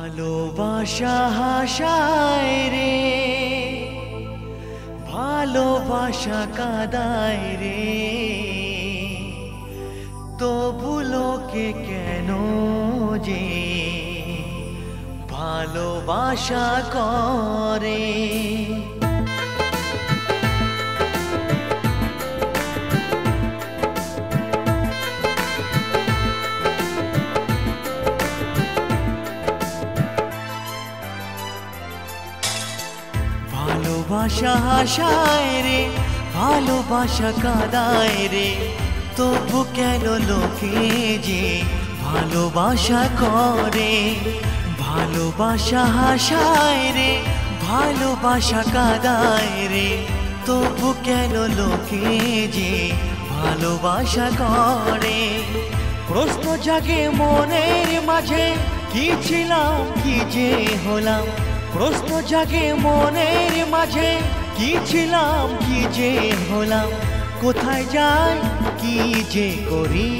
ভালোবাসা হাসায় রে, ভালোবাসা কাঁদায় রে, তবু লোকে কেন যে ভালোবাসা করে। ভালোবাসা হাসায় রে, ভালোবাসা কাঁদায় রে, তবু কেন লোকে যে ভালোবাসা করে। ভালোবাসা হাসায় রে, ভালোবাসা কাঁদায় রে, তবু কেন লোকে যে ভালোবাসা করে। প্রশ্ন জাগে মনের মাঝে, কি ছিলাম কি যে হলাম। প্রশ্ন জাগে মনের মাঝে, কি ছিলাম কি যে হলাম। কোথায় যাই কি যে করি,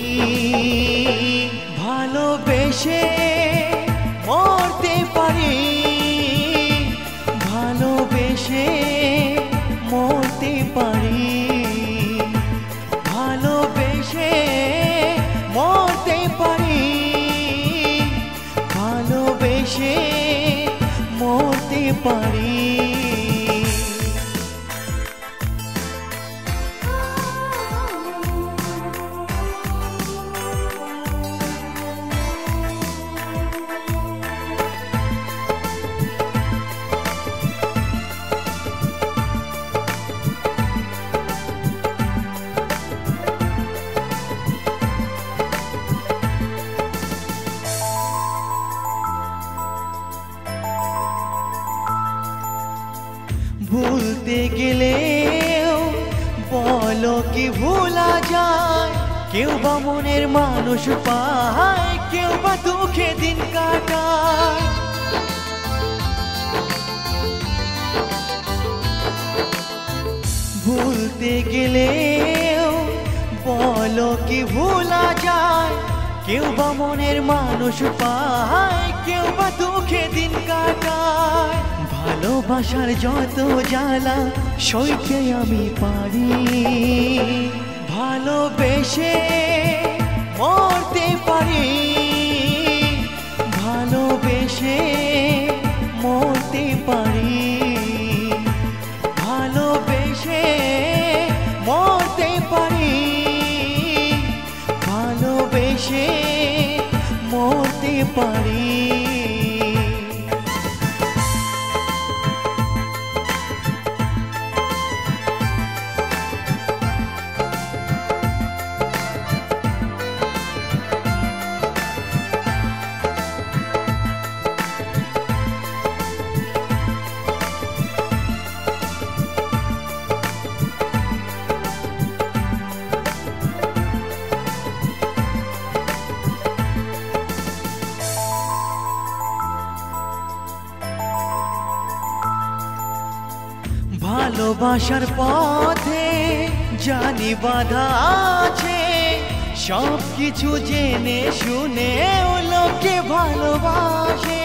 ভালোবেসে মরতে পারি, ভালোবেসে মরতে পারি, ভালোবেসে মরতে পারি, ভালোবেসে মরতে পারি। ভুলতে গেলেও বলো কি ভোলা যায়। কেউ বা মনের মানুষ পায়, কেউ বা দুঃখে দিন কাটায়। ভুলতে গেলেও বলো কি ভোলা যায়। কেউ বা মনের মানুষ পায়, কেউ বা দুঃখে দিন কাটায়। ভালোবাসার যত জ্বালা সইতে আমি পারি, ভালোবেসে মরতে পারি, ভালোবেসে মরতে পারি, ভালোবেসে মরতে পারি, ভালোবেসে মরতে পারি। ভালোবাসার পথে জানি বাধা আছে, সব কিছু জেনে শুনে ও লোকে ভালোবাসে।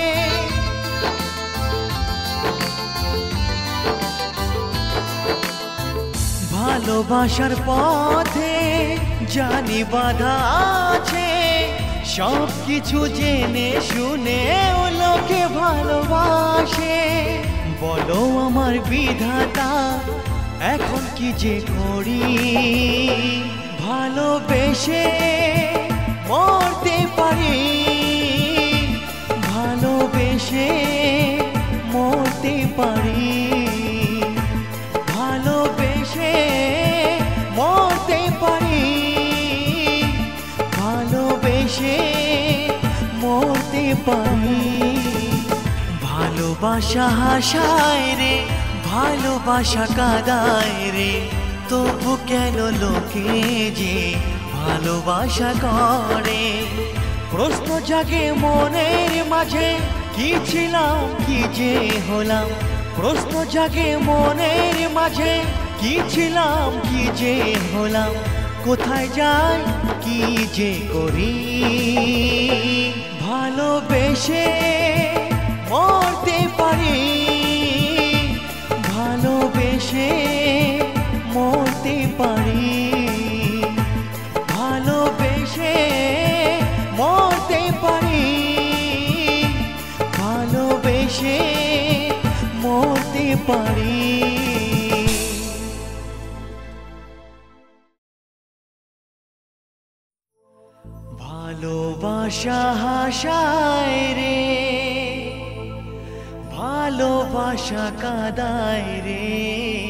ভালোবাসার পথে জানি বাধা আছে, সব কিছু জেনে শুনে ও লোকে ভালোবাসে। বলো আমার বিধাতা এখন কি যে করি, ভালোবেসে মরতে পারি, ভালোবেসে মরতে পারি, ভালোবেসে মরতে পারি, ভালোবেসে মরতে পারি। ভালোবাসা হাসায় রে, ভালোবাসা কাঁদায় রে, তবু কেন লোকে যে ভালোবাসা করে। প্রশ্ন জাগে মনের মাঝে, কি ছিলাম কি যে হলাম। প্রশ্ন জাগে মনের মাঝে, কি ছিলাম কি যে হলাম। কোথায় যাই কি যে করি, ভালোবেসে পারি। ভালোবাসা হাসায় রে, ভালোবাসা কাঁদায় রে।